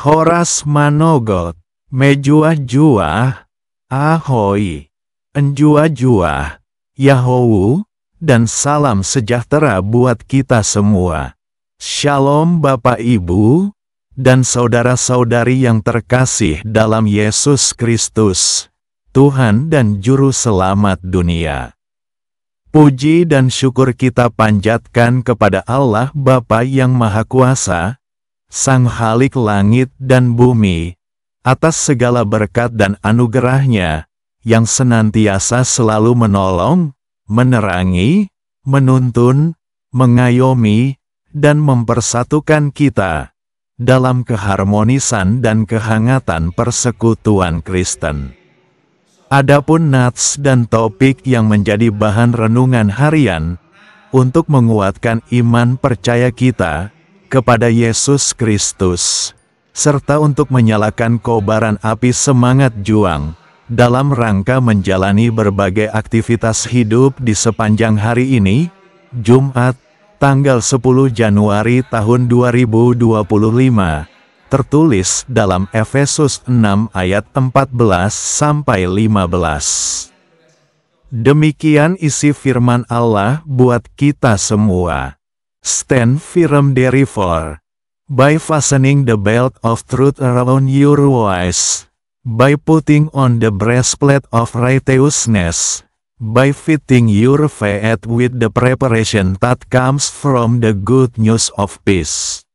Horas manogot, mejuah-juah, ahoi, enjuah-juah, Yahoo, dan salam sejahtera buat kita semua. Shalom Bapak Ibu, dan saudara-saudari yang terkasih dalam Yesus Kristus, Tuhan dan Juru Selamat dunia. Puji dan syukur kita panjatkan kepada Allah Bapa yang Maha Kuasa, Sang Khalik langit dan bumi, atas segala berkat dan anugerah-Nya, yang senantiasa selalu menolong, menerangi, menuntun, mengayomi, dan mempersatukan kita dalam keharmonisan dan kehangatan persekutuan Kristen. Adapun nats dan topik yang menjadi bahan renungan harian untuk menguatkan iman percaya kita kepada Yesus Kristus, serta untuk menyalakan kobaran api semangat juang dalam rangka menjalani berbagai aktivitas hidup di sepanjang hari ini, Jumat, tanggal 10 Januari tahun 2025, tertulis dalam Efesus 6 ayat 14-15. Demikian isi firman Allah buat kita semua. Stand firm therefore, by fastening the belt of truth around your waist, by putting on the breastplate of righteousness, by fitting your faith with the preparation that comes from the good news of peace.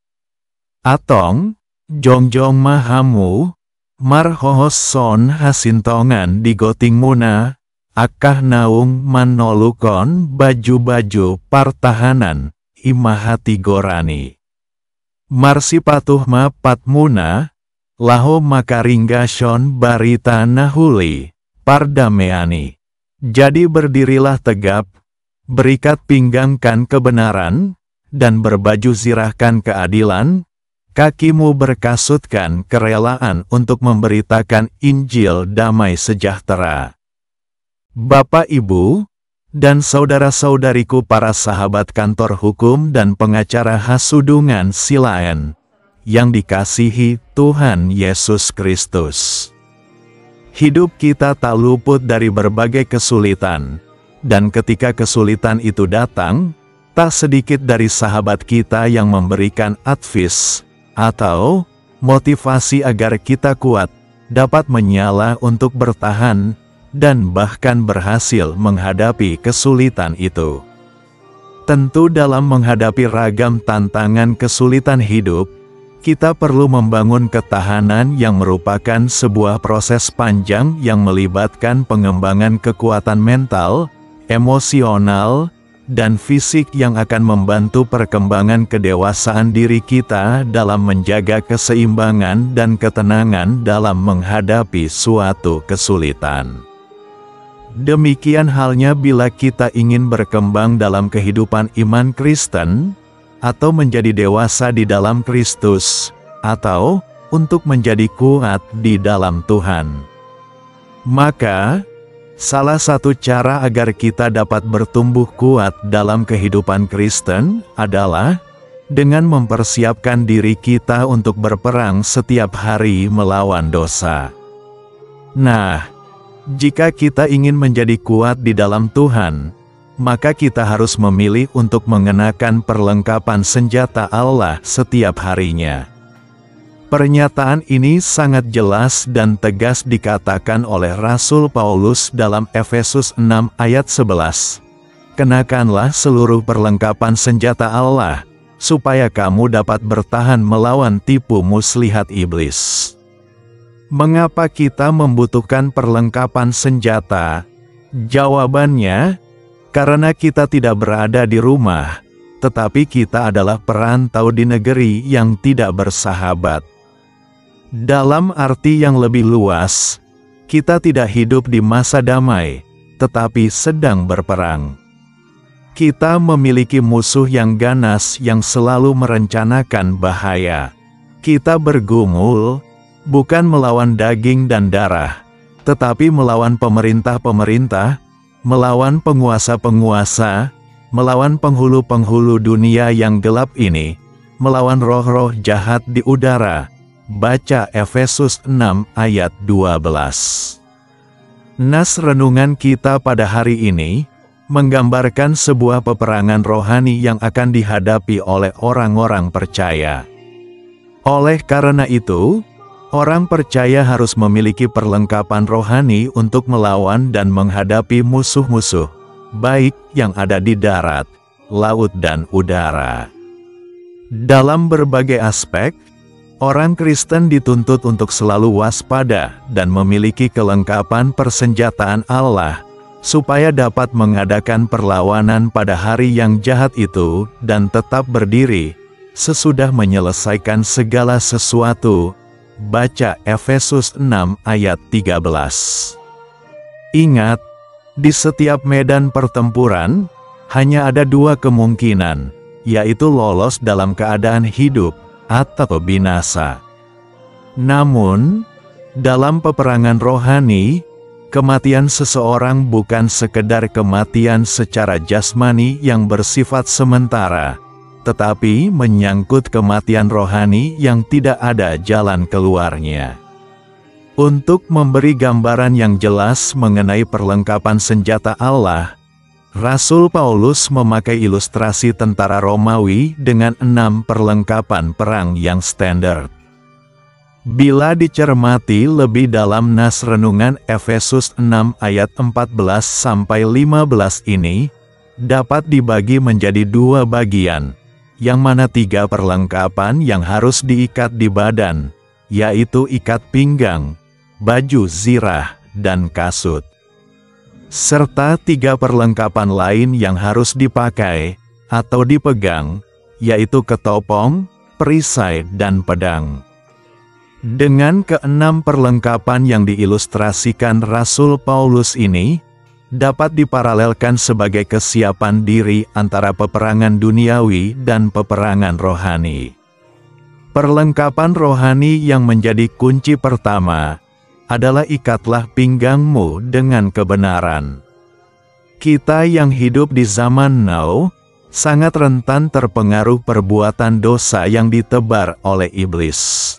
Atong, jongjong mahamu, marhohos son hasintongan digoting muna, akah naung manolukon baju-baju partahanan, imahati gorani. Marsipatuh ma patmuna, laho makaringgason barita nahuli, pardameani. Jadi berdirilah tegap, berikat pinggangkan kebenaran, dan berbaju zirahkan keadilan, kakimu berkasutkan kerelaan untuk memberitakan Injil damai sejahtera. Bapak Ibu, dan saudara-saudariku para sahabat kantor hukum dan pengacara Hasudungan Silaen, yang dikasihi Tuhan Yesus Kristus. Hidup kita tak luput dari berbagai kesulitan, dan ketika kesulitan itu datang, tak sedikit dari sahabat kita yang memberikan advice atau motivasi agar kita kuat, dapat menyala untuk bertahan, dan bahkan berhasil menghadapi kesulitan itu. Tentu dalam menghadapi ragam tantangan kesulitan hidup, kita perlu membangun ketahanan yang merupakan sebuah proses panjang yang melibatkan pengembangan kekuatan mental, emosional, dan fisik yang akan membantu perkembangan kedewasaan diri kita dalam menjaga keseimbangan dan ketenangan dalam menghadapi suatu kesulitan. Demikian halnya bila kita ingin berkembang dalam kehidupan iman Kristen, atau menjadi dewasa di dalam Kristus, atau untuk menjadi kuat di dalam Tuhan. Maka, salah satu cara agar kita dapat bertumbuh kuat dalam kehidupan Kristen adalah dengan mempersiapkan diri kita untuk berperang setiap hari melawan dosa. Nah, jika kita ingin menjadi kuat di dalam Tuhan, maka kita harus memilih untuk mengenakan perlengkapan senjata Allah setiap harinya. Pernyataan ini sangat jelas dan tegas dikatakan oleh Rasul Paulus dalam Efesus 6 ayat 11. Kenakanlah seluruh perlengkapan senjata Allah, supaya kamu dapat bertahan melawan tipu muslihat iblis. Mengapa kita membutuhkan perlengkapan senjata? Jawabannya, karena kita tidak berada di rumah, tetapi kita adalah perantau di negeri yang tidak bersahabat. Dalam arti yang lebih luas, kita tidak hidup di masa damai, tetapi sedang berperang. Kita memiliki musuh yang ganas yang selalu merencanakan bahaya. Kita bergumul, bukan melawan daging dan darah, tetapi melawan pemerintah-pemerintah, melawan penguasa-penguasa, melawan penghulu-penghulu dunia yang gelap ini, melawan roh-roh jahat di udara, Baca Efesus 6 ayat 12. Nas renungan kita pada hari ini menggambarkan sebuah peperangan rohani yang akan dihadapi oleh orang-orang percaya. Oleh karena itu, orang percaya harus memiliki perlengkapan rohani untuk melawan dan menghadapi musuh-musuh, baik yang ada di darat, laut dan udara. Dalam berbagai aspek, orang Kristen dituntut untuk selalu waspada dan memiliki kelengkapan persenjataan Allah, supaya dapat mengadakan perlawanan pada hari yang jahat itu dan tetap berdiri sesudah menyelesaikan segala sesuatu. Baca Efesus 6 ayat 13. Ingat, di setiap medan pertempuran, hanya ada dua kemungkinan, yaitu lolos dalam keadaan hidup atau binasa. Namun, dalam peperangan rohani, kematian seseorang bukan sekedar kematian secara jasmani yang bersifat sementara, tetapi menyangkut kematian rohani yang tidak ada jalan keluarnya. Untuk memberi gambaran yang jelas mengenai perlengkapan senjata Allah, Rasul Paulus memakai ilustrasi tentara Romawi dengan 6 perlengkapan perang yang standar. Bila dicermati lebih dalam nas renungan Efesus 6 ayat 14-15 ini, dapat dibagi menjadi 2 bagian, yang mana 3 perlengkapan yang harus diikat di badan, yaitu ikat pinggang, baju zirah, dan kasut. Serta 3 perlengkapan lain yang harus dipakai atau dipegang, yaitu ketopong, perisai, dan pedang. Dengan ke-6 perlengkapan yang diilustrasikan Rasul Paulus ini, dapat diparalelkan sebagai kesiapan diri antara peperangan duniawi dan peperangan rohani. Perlengkapan rohani yang menjadi kunci pertama adalah ikatlah pinggangmu dengan kebenaran. Kita yang hidup di zaman now sangat rentan terpengaruh perbuatan dosa yang ditebar oleh iblis.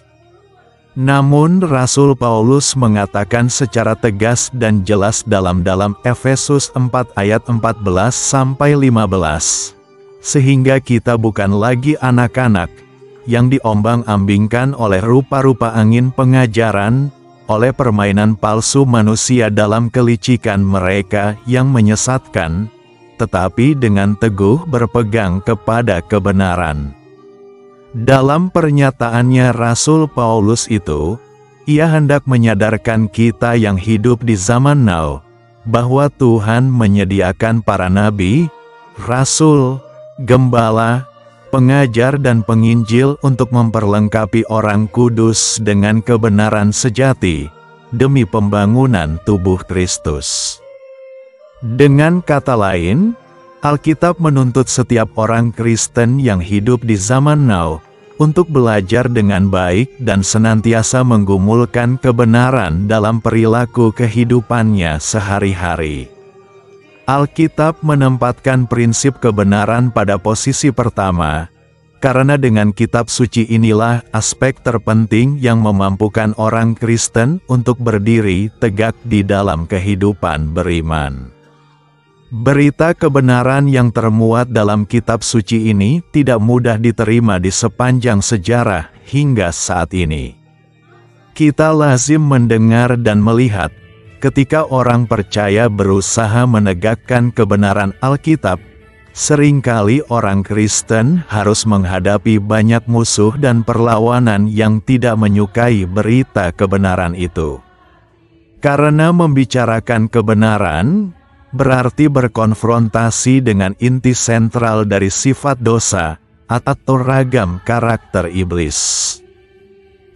Namun Rasul Paulus mengatakan secara tegas dan jelas dalam Efesus 4 ayat 14-15, sehingga kita bukan lagi anak-anak yang diombang-ambingkan oleh rupa-rupa angin pengajaran, oleh permainan palsu manusia dalam kelicikan mereka yang menyesatkan, tetapi dengan teguh berpegang kepada kebenaran. Dalam pernyataannya Rasul Paulus itu, ia hendak menyadarkan kita yang hidup di zaman now, bahwa Tuhan menyediakan para nabi, rasul, gembala, pengajar dan penginjil untuk memperlengkapi orang kudus dengan kebenaran sejati, demi pembangunan tubuh Kristus. Dengan kata lain, Alkitab menuntut setiap orang Kristen yang hidup di zaman now untuk belajar dengan baik dan senantiasa menggumulkan kebenaran dalam perilaku kehidupannya sehari-hari. Alkitab menempatkan prinsip kebenaran pada posisi pertama, karena dengan kitab suci inilah aspek terpenting yang memampukan orang Kristen untuk berdiri tegak di dalam kehidupan beriman. Berita kebenaran yang termuat dalam kitab suci ini tidak mudah diterima di sepanjang sejarah hingga saat ini. Kita lazim mendengar dan melihat ketika orang percaya berusaha menegakkan kebenaran Alkitab, seringkali orang Kristen harus menghadapi banyak musuh dan perlawanan yang tidak menyukai berita kebenaran itu. Karena membicarakan kebenaran berarti berkonfrontasi dengan inti sentral dari sifat dosa atau ragam karakter iblis.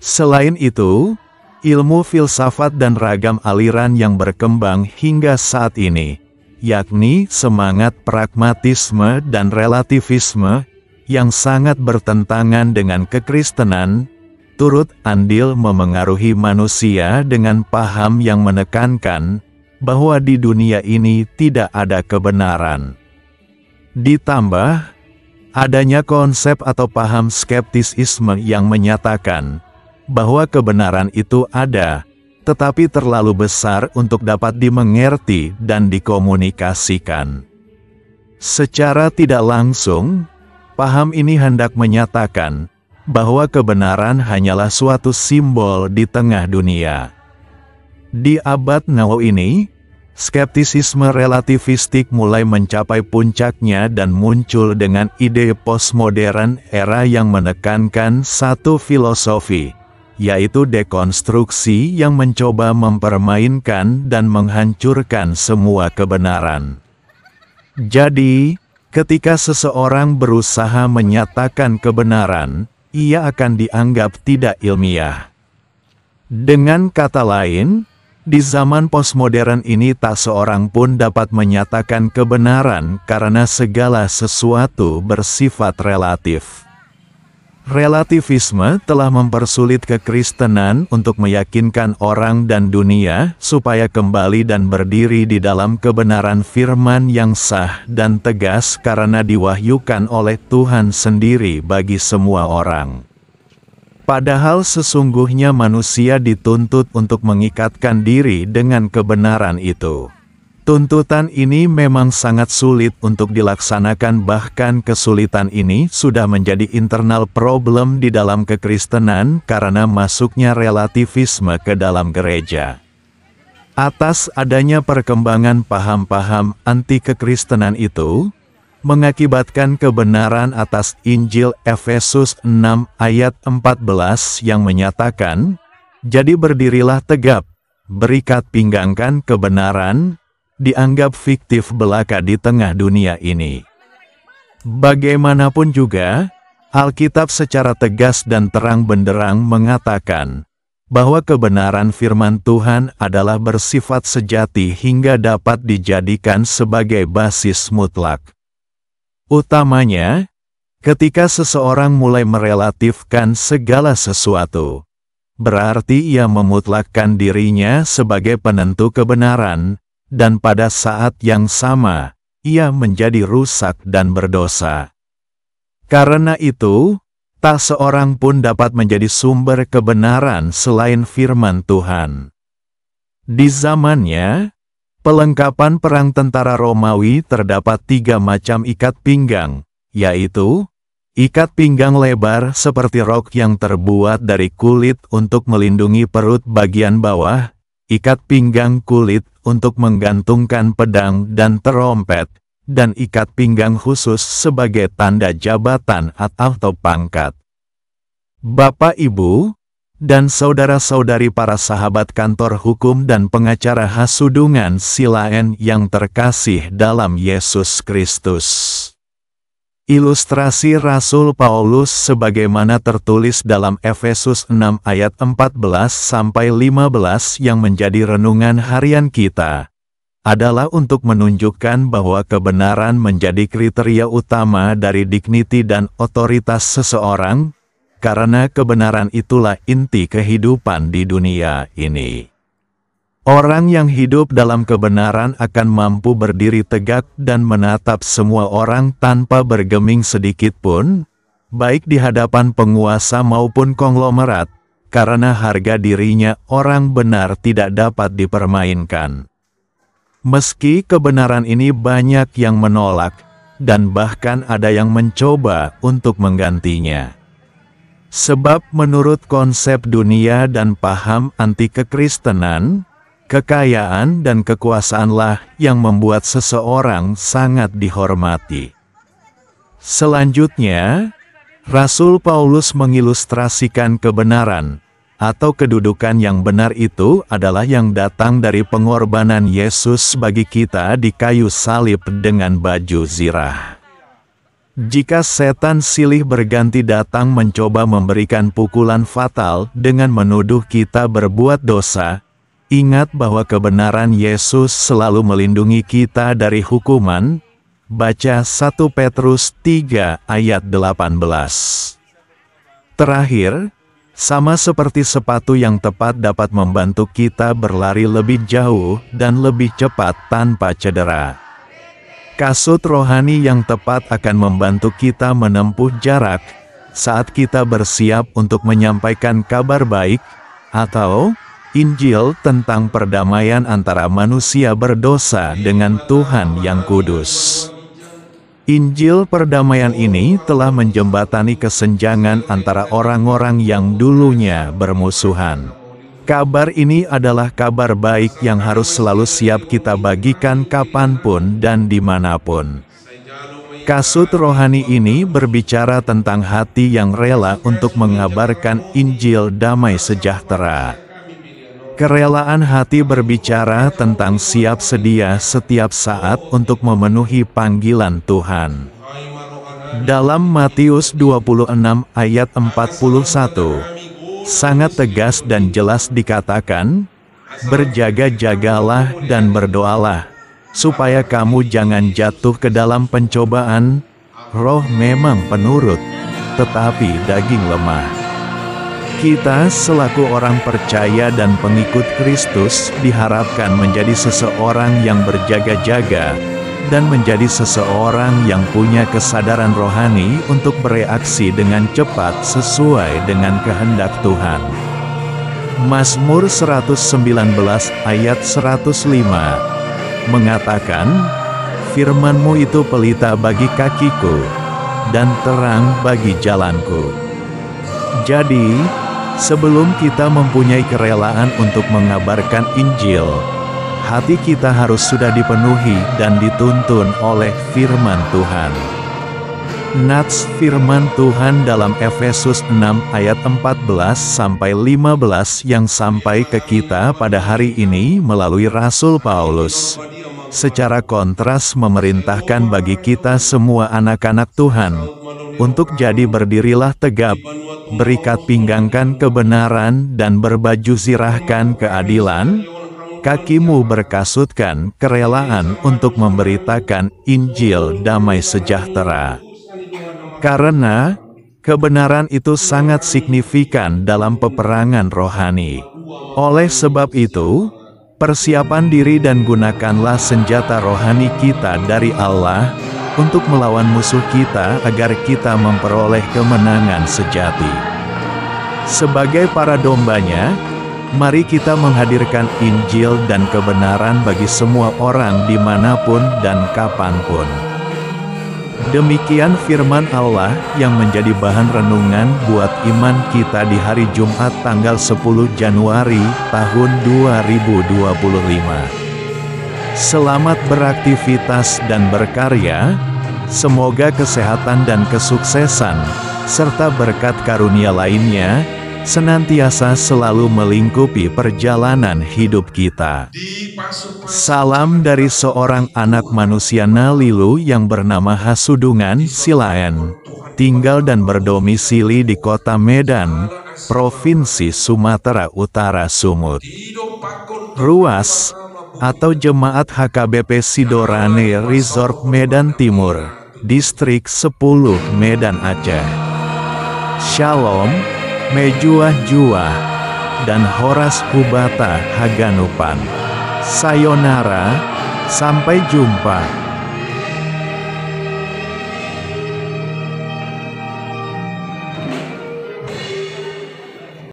Selain itu, ilmu filsafat dan ragam aliran yang berkembang hingga saat ini, yakni semangat pragmatisme dan relativisme yang sangat bertentangan dengan kekristenan, turut andil memengaruhi manusia dengan paham yang menekankan bahwa di dunia ini tidak ada kebenaran. Ditambah, adanya konsep atau paham skeptisisme yang menyatakan bahwa kebenaran itu ada, tetapi terlalu besar untuk dapat dimengerti dan dikomunikasikan. Secara tidak langsung, paham ini hendak menyatakan bahwa kebenaran hanyalah suatu simbol di tengah dunia. Di abad now ini, skeptisisme relativistik mulai mencapai puncaknya dan muncul dengan ide postmodern era yang menekankan satu filosofi, yaitu dekonstruksi yang mencoba mempermainkan dan menghancurkan semua kebenaran. Jadi, ketika seseorang berusaha menyatakan kebenaran, ia akan dianggap tidak ilmiah. Dengan kata lain, di zaman postmodern ini tak seorang pun dapat menyatakan kebenaran karena segala sesuatu bersifat relatif. Relativisme telah mempersulit kekristenan untuk meyakinkan orang dan dunia supaya kembali dan berdiri di dalam kebenaran firman yang sah dan tegas karena diwahyukan oleh Tuhan sendiri bagi semua orang. Padahal sesungguhnya manusia dituntut untuk mengikatkan diri dengan kebenaran itu. Tuntutan ini memang sangat sulit untuk dilaksanakan, bahkan kesulitan ini sudah menjadi internal problem di dalam kekristenan karena masuknya relativisme ke dalam gereja. Atas adanya perkembangan paham-paham anti-kekristenan itu, mengakibatkan kebenaran atas Injil Efesus 6 ayat 14 yang menyatakan, "Jadi berdirilah tegap, berikat pinggangkan kebenaran," dianggap fiktif belaka di tengah dunia ini. Bagaimanapun juga, Alkitab secara tegas dan terang benderang mengatakan bahwa kebenaran firman Tuhan adalah bersifat sejati hingga dapat dijadikan sebagai basis mutlak. Utamanya, ketika seseorang mulai merelatifkan segala sesuatu, berarti ia memutlakkan dirinya sebagai penentu kebenaran, dan pada saat yang sama, ia menjadi rusak dan berdosa. Karena itu, tak seorang pun dapat menjadi sumber kebenaran selain firman Tuhan. Di zamannya, pelengkapan perang tentara Romawi terdapat 3 macam ikat pinggang, yaitu ikat pinggang lebar seperti rok yang terbuat dari kulit untuk melindungi perut bagian bawah, ikat pinggang kulit untuk menggantungkan pedang dan terompet, dan ikat pinggang khusus sebagai tanda jabatan atau pangkat. Bapak, Ibu, dan saudara-saudari para sahabat kantor hukum dan pengacara hasudungan silaen yang terkasih dalam Yesus Kristus. Ilustrasi Rasul Paulus sebagaimana tertulis dalam Efesus 6 ayat 14-15 yang menjadi renungan harian kita, adalah untuk menunjukkan bahwa kebenaran menjadi kriteria utama dari dignity dan otoritas seseorang, karena kebenaran itulah inti kehidupan di dunia ini. Orang yang hidup dalam kebenaran akan mampu berdiri tegak dan menatap semua orang tanpa bergeming sedikit pun, baik di hadapan penguasa maupun konglomerat, karena harga dirinya orang benar tidak dapat dipermainkan. Meski kebenaran ini banyak yang menolak, dan bahkan ada yang mencoba untuk menggantinya. Sebab menurut konsep dunia dan paham anti-kekristenan, kekayaan dan kekuasaanlah yang membuat seseorang sangat dihormati. Selanjutnya, Rasul Paulus mengilustrasikan kebenaran, atau kedudukan yang benar itu adalah yang datang dari pengorbanan Yesus bagi kita di kayu salib dengan baju zirah. Jika setan silih berganti datang mencoba memberikan pukulan fatal dengan menuduh kita berbuat dosa, ingat bahwa kebenaran Yesus selalu melindungi kita dari hukuman. Baca 1 Petrus 3 ayat 18. Terakhir, sama seperti sepatu yang tepat dapat membantu kita berlari lebih jauh dan lebih cepat tanpa cedera. Kasut rohani yang tepat akan membantu kita menempuh jarak, saat kita bersiap untuk menyampaikan kabar baik, atau Injil tentang perdamaian antara manusia berdosa dengan Tuhan yang kudus. Injil perdamaian ini telah menjembatani kesenjangan antara orang-orang yang dulunya bermusuhan. Kabar ini adalah kabar baik yang harus selalu siap kita bagikan kapanpun dan dimanapun. Kasut rohani ini berbicara tentang hati yang rela untuk mengabarkan Injil damai sejahtera. Kerelaan hati berbicara tentang siap sedia setiap saat untuk memenuhi panggilan Tuhan. Dalam Matius 26 ayat 41, sangat tegas dan jelas dikatakan, "Berjaga-jagalah dan berdoalah, supaya kamu jangan jatuh ke dalam pencobaan. Roh memang penurut, tetapi daging lemah." Kita selaku orang percaya dan pengikut Kristus diharapkan menjadi seseorang yang berjaga-jaga dan menjadi seseorang yang punya kesadaran rohani untuk bereaksi dengan cepat sesuai dengan kehendak Tuhan. Mazmur 119 ayat 105 mengatakan, "Firman-Mu itu pelita bagi kakiku dan terang bagi jalanku." Jadi, sebelum kita mempunyai kerelaan untuk mengabarkan Injil, hati kita harus sudah dipenuhi dan dituntun oleh firman Tuhan. Nats firman Tuhan dalam Efesus 6 ayat 14-15 yang sampai ke kita pada hari ini melalui Rasul Paulus, secara kontras memerintahkan bagi kita semua anak-anak Tuhan, untuk jadi berdirilah tegap, berikat pinggangkan kebenaran dan berbaju zirahkan keadilan, kakimu berkasutkan kerelaan untuk memberitakan Injil damai sejahtera. Karena kebenaran itu sangat signifikan dalam peperangan rohani. Oleh sebab itu, persiapan diri dan gunakanlah senjata rohani kita dari Allah untuk melawan musuh kita agar kita memperoleh kemenangan sejati. Sebagai para dombanya, mari kita menghadirkan Injil dan kebenaran bagi semua orang dimanapun dan kapanpun. Demikian firman Allah yang menjadi bahan renungan buat iman kita di hari Jumat tanggal 10 Januari tahun 2025. Selamat beraktivitas dan berkarya, semoga kesehatan dan kesuksesan, serta berkat karunia lainnya, senantiasa selalu melingkupi perjalanan hidup kita. Salam dari seorang anak manusia Nalilu yang bernama Hasudungan Silaen, tinggal dan berdomisili di kota Medan, Provinsi Sumatera Utara Sumut. Ruas atau Jemaat HKBP Sidorane Resort Medan Timur, Distrik 10 Medan Aceh. Shalom, Mejuah Juah, dan Horas Hubata Haganupan. Sayonara, sampai jumpa.